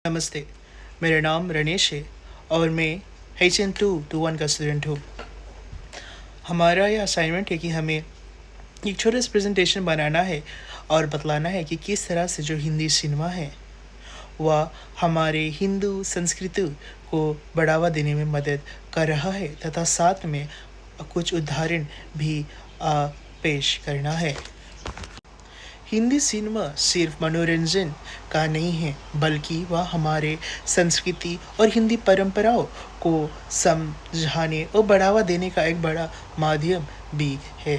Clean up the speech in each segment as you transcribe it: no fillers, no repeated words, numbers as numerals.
नमस्ते, मेरा नाम रनेश है और मैं HN221 का स्टूडेंट हूँ। हमारा यह असाइनमेंट है कि हमें एक छोटा सा प्रेजेंटेशन बनाना है और बतलाना है कि किस तरह से जो हिंदी सिनेमा है वह हमारे हिंदू संस्कृति को बढ़ावा देने में मदद कर रहा है तथा साथ में कुछ उदाहरण भी पेश करना है। हिंदी सिनेमा सिर्फ मनोरंजन का नहीं है बल्कि वह हमारे संस्कृति और हिंदी परंपराओं को समझाने और बढ़ावा देने का एक बड़ा माध्यम भी है।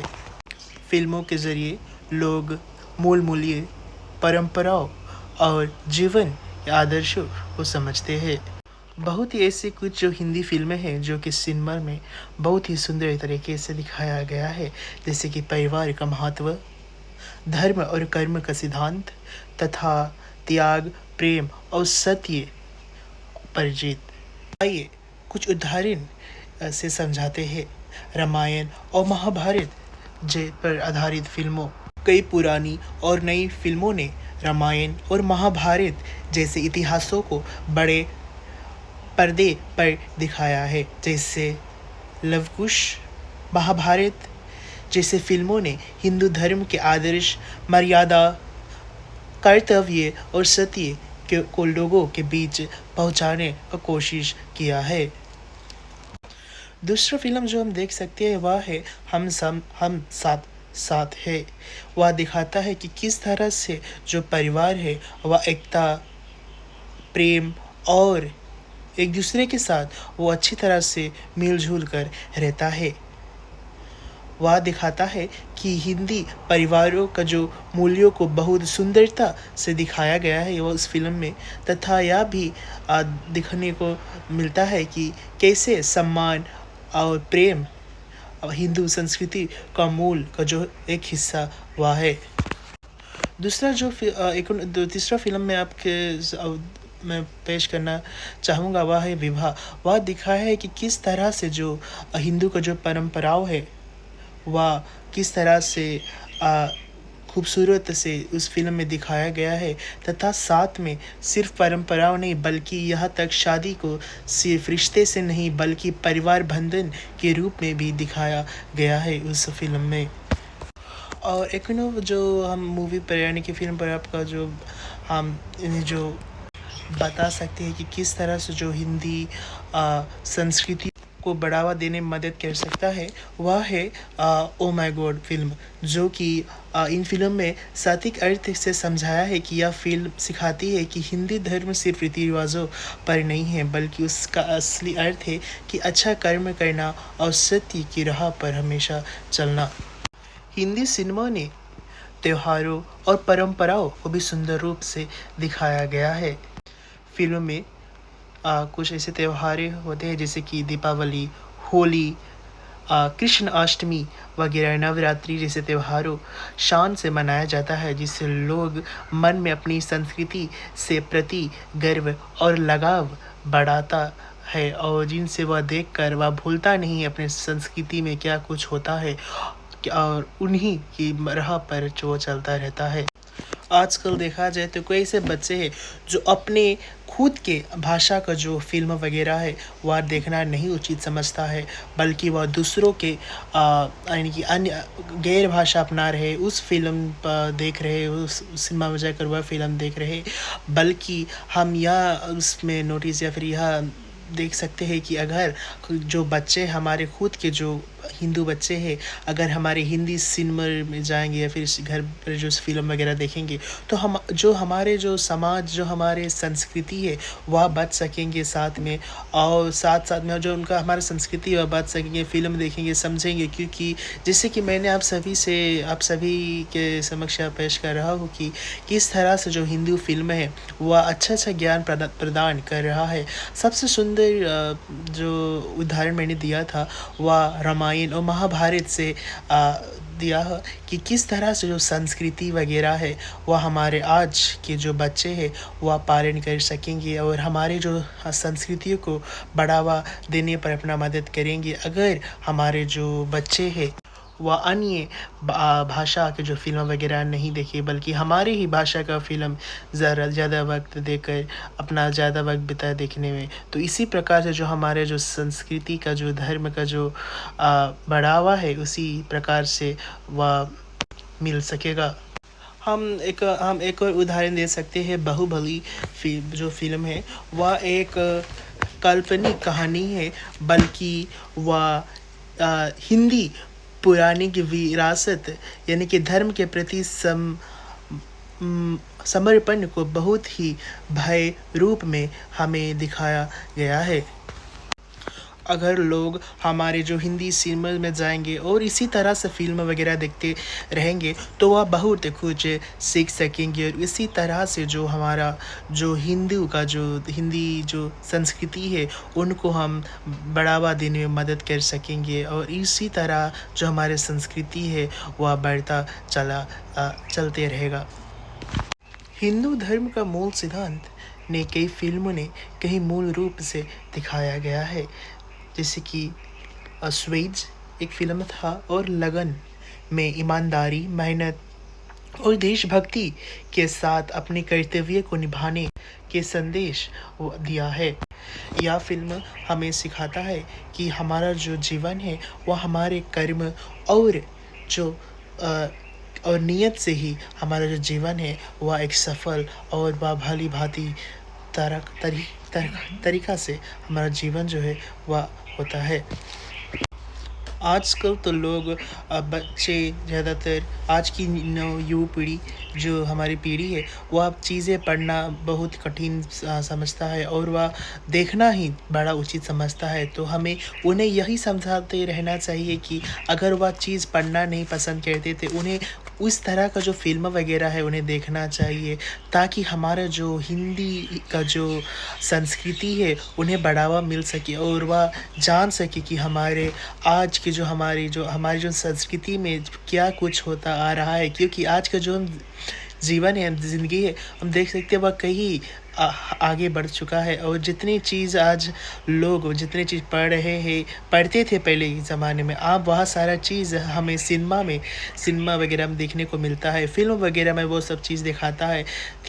फिल्मों के ज़रिए लोग मूल मूल्य, परंपराओं और जीवन आदर्शों को समझते हैं। बहुत ही ऐसे कुछ जो हिंदी फिल्में हैं जो कि सिनेमा में बहुत ही सुंदर तरीके से दिखाया गया है, जैसे कि परिवार का महत्व, धर्म और कर्म का सिद्धांत तथा त्याग, प्रेम और सत्य पर जीत। आइए कुछ उदाहरण से समझाते हैं। रामायण और महाभारत पर आधारित फिल्मों। कई पुरानी और नई फिल्मों ने रामायण और महाभारत जैसे इतिहासों को बड़े पर्दे पर दिखाया है। जैसे लव कुश, महाभारत जैसे फिल्मों ने हिंदू धर्म के आदर्श, मर्यादा, कर्तव्य और सत्य को लोगों के बीच पहुंचाने की कोशिश किया है। दूसरा फिल्म जो हम देख सकते हैं वह है हम साथ साथ है। वह दिखाता है कि किस तरह से जो परिवार है वह एकता, प्रेम और एक दूसरे के साथ वो अच्छी तरह से मिलजुल कर रहता है। वह दिखाता है कि हिंदी परिवारों का जो मूल्यों को बहुत सुंदरता से दिखाया गया है वो उस फिल्म में, तथा यह भी दिखने को मिलता है कि कैसे सम्मान और प्रेम हिंदू संस्कृति का मूल का जो एक हिस्सा वह है। तीसरा फिल्म मैं पेश करना चाहूँगा वह है विवाह। वह दिखाया है कि किस तरह से जो हिंदू का जो परंपराओं है वह किस तरह से खूबसूरत से उस फिल्म में दिखाया गया है, तथा साथ में सिर्फ परंपराओं नहीं बल्कि यहाँ तक शादी को सिर्फ रिश्ते से नहीं बल्कि परिवार बंधन के रूप में भी दिखाया गया है उस फिल्म में। और एक जो हम मूवी पर यानी कि फिल्म पर आपका जो हम जो बता सकते हैं कि किस तरह से जो हिंदी संस्कृति को बढ़ावा देने में मदद कर सकता है वह है ओ माय गॉड फिल्म, जो कि इन फिल्म में सात्विक अर्थ से समझाया है कि यह फिल्म सिखाती है कि हिंदी धर्म सिर्फ रीति रिवाजों पर नहीं है बल्कि उसका असली अर्थ है कि अच्छा कर्म करना और सत्य की राह पर हमेशा चलना। हिंदी सिनेमा ने त्योहारों और परंपराओं को भी सुंदर रूप से दिखाया गया है। फिल्म में कुछ ऐसे त्योहार होते हैं जैसे कि दीपावली, होली, कृष्ण अष्टमी वगैरह, नवरात्रि जैसे त्योहारों शान से मनाया जाता है, जिससे लोग मन में अपनी संस्कृति से प्रति गर्व और लगाव बढ़ाता है और जिनसे वह देखकर वह भूलता नहीं अपने संस्कृति में क्या कुछ होता है और उन्हीं की राह पर जो चलता रहता है। आजकल देखा जाए तो कई ऐसे बच्चे हैं जो अपने खुद के भाषा का जो फिल्म वगैरह है वह देखना नहीं उचित समझता है, बल्कि वह दूसरों के यानी कि अन्य गैर भाषा अपना रहे, उस फिल्म देख रहे, उस सिनेमा में जाकर वह फिल्म देख रहे। बल्कि हम यह उसमें नोटिस या फिर यह देख सकते हैं कि अगर जो बच्चे हमारे खुद के जो हिंदू बच्चे हैं अगर हमारे हिंदी सिनेमा में जाएंगे या फिर घर पर जो फिल्म वगैरह देखेंगे तो हमारे जो समाज जो हमारे संस्कृति है वह बच सकेंगे साथ में, और साथ साथ में जो उनका हमारा संस्कृति वह बच सकेंगे, फिल्म देखेंगे, समझेंगे। क्योंकि जैसे कि मैंने आप सभी के समक्ष पेश कर रहा हूँ कि किस तरह से जो हिंदू फिल्म है वह अच्छा ज्ञान प्रदान कर रहा है। सबसे सुंदर जो उदाहरण मैंने दिया था वह रामायण और महाभारत से दिया है कि किस तरह से जो संस्कृति वगैरह है वह हमारे आज के जो बच्चे हैं वह पालन कर सकेंगे और हमारे जो संस्कृतियों को बढ़ावा देने पर अपना मदद करेंगे। अगर हमारे जो बच्चे हैं व अन्य भाषा के जो फ़िल्म वगैरह नहीं देखे, बल्कि हमारी ही भाषा का फ़िल्म ज़्यादा वक़्त देकर अपना ज़्यादा वक़्त बिताए देखने में। तो इसी प्रकार से जो हमारे जो संस्कृति का, जो धर्म का जो बढ़ावा है, उसी प्रकार से वह मिल सकेगा। हम एक और उदाहरण दे सकते हैं। बाहुबली जो फ़िल्म है, वह एक काल्पनिक कहानी है, बल्कि वह हिंदी पौराणिक विरासत यानी कि धर्म के प्रति समर्पण को बहुत ही भव्य रूप में हमें दिखाया गया है। अगर लोग हमारे जो हिंदी सिनेमा में जाएंगे और इसी तरह से फ़िल्म वगैरह देखते रहेंगे, तो वह बहुत कुछ सीख सकेंगे, और इसी तरह से जो हमारा जो हिंदी जो संस्कृति है, उनको हम बढ़ावा देने में मदद कर सकेंगे, और इसी तरह जो हमारे संस्कृति है वह बढ़ता चलते रहेगा। हिंदू धर्म का मूल सिद्धांत ने कई फिल्मों ने कई मूल रूप से दिखाया गया है, जैसे कि स्वेज एक फ़िल्म था, और लगन में ईमानदारी, मेहनत और देशभक्ति के साथ अपने कर्तव्य को निभाने के संदेश दिया है। यह फ़िल्म हमें सिखाता है कि हमारा जो जीवन है वह हमारे कर्म और जो और नियत से ही हमारा जो जीवन है वह एक सफल और भली भांति तरीका से हमारा जीवन जो है वह होता है। आजकल तो लोग बच्चे ज़्यादातर आज की युवा पीढ़ी जो हमारी पीढ़ी है, वह चीज़ें पढ़ना बहुत कठिन समझता है, और वह देखना ही बड़ा उचित समझता है। तो हमें उन्हें यही समझाते रहना चाहिए कि अगर वह चीज़ पढ़ना नहीं पसंद करते थे, उन्हें उस तरह का जो फ़िल्म वगैरह है उन्हें देखना चाहिए, ताकि हमारा जो हिंदी का जो संस्कृति है उन्हें बढ़ावा मिल सके, और वह जान सके कि हमारे आज की जो हमारी जो संस्कृति में क्या कुछ होता आ रहा है। क्योंकि आज का जो जीवन है, ज़िंदगी है, हम देख सकते हैं वह कहीं आगे बढ़ चुका है, और जितनी चीज़ जितनी चीज़ पढ़ते थे पहले के ज़माने में, अब वह सारा चीज़ हमें सिनेमा वगैरह में देखने को मिलता है, फ़िल्म वगैरह में वो सब चीज़ दिखाता है।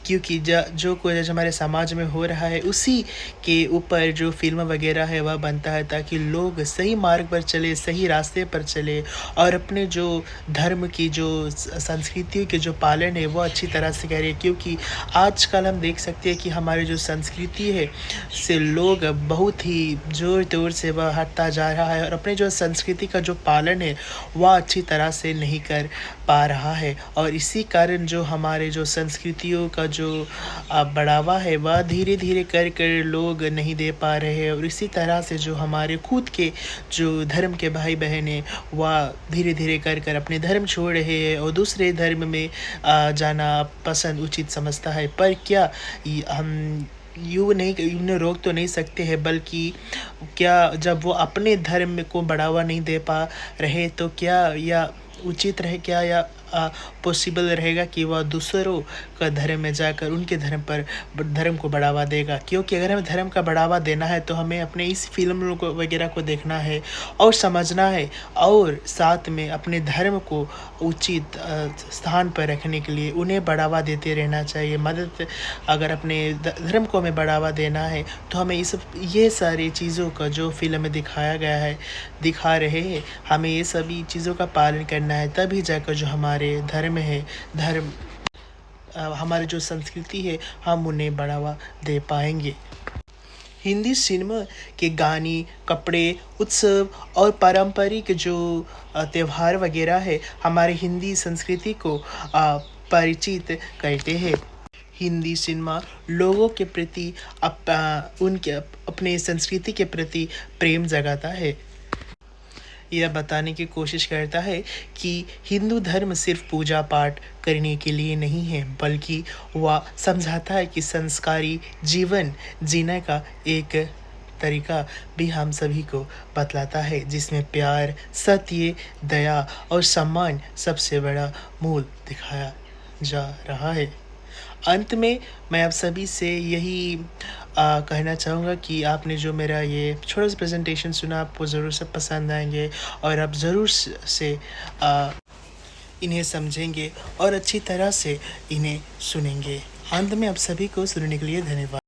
क्योंकि जो कुछ हमारे समाज में हो रहा है, उसी के ऊपर जो फ़िल्म वगैरह है वह बनता है, ताकि लोग सही मार्ग पर चले, सही रास्ते पर चले, और अपने जो धर्म की जो संस्कृति के जो पालन है वो अच्छी तरह से करें। क्योंकि आजकल हम देख सकते हैं कि हमारी जो संस्कृति है से लोग बहुत ही ज़ोर तौर से वह हटता जा रहा है, और अपने जो संस्कृति का जो पालन है वह अच्छी तरह से नहीं कर पा रहा है, और इसी कारण जो हमारे जो संस्कृतियों का जो बढ़ावा है वह धीरे धीरे कर लोग नहीं दे पा रहे हैं, और इसी तरह से जो हमारे खुद के जो धर्म के भाई बहन हैं वह धीरे धीरे कर अपने धर्म छोड़ रहे हैं, और दूसरे धर्म में जाना पसंद उचित समझता है। पर क्या हम उन्हें रोक तो नहीं सकते हैं, बल्कि क्या जब वो अपने धर्म को बढ़ावा नहीं दे पा रहे, तो क्या या उचित रहे, क्या या पॉसिबल रहेगा कि वह दूसरों का धर्म में जाकर उनके धर्म को बढ़ावा देगा? क्योंकि अगर हमें धर्म का बढ़ावा देना है तो हमें अपने इस फिल्म को वगैरह को देखना है और समझना है, और साथ में अपने धर्म को उचित स्थान पर रखने के लिए उन्हें बढ़ावा देते रहना चाहिए। अगर अपने धर्म को हमें बढ़ावा देना है तो हमें ये सारी चीज़ों का जो फिल्म में दिखा रहे हैं, हमें ये सभी चीज़ों का पालन करना है, तभी जाकर जो हमारे हमारी जो संस्कृति है हम उन्हें बढ़ावा दे पाएंगे। हिंदी सिनेमा के गाने, कपड़े, उत्सव और पारंपरिक जो त्यौहार वगैरह है हमारे हिंदी संस्कृति को परिचित करते हैं। हिंदी सिनेमा लोगों के प्रति अपने संस्कृति के प्रति प्रेम जगाता है। यह बताने की कोशिश करता है कि हिंदू धर्म सिर्फ पूजा पाठ करने के लिए नहीं है, बल्कि वह समझाता है कि संस्कारी जीवन जीने का एक तरीका भी हम सभी को बतलाता है, जिसमें प्यार, सत्य, दया और सम्मान सबसे बड़ा मूल दिखाया जा रहा है। अंत में मैं आप सभी से यही कहना चाहूँगा कि आपने जो मेरा ये छोटा सा प्रेजेंटेशन सुना आपको ज़रूर से पसंद आएंगे और आप ज़रूर से इन्हें समझेंगे और अच्छी तरह से इन्हें सुनेंगे। अंत में आप सभी को सुनने के लिए धन्यवाद।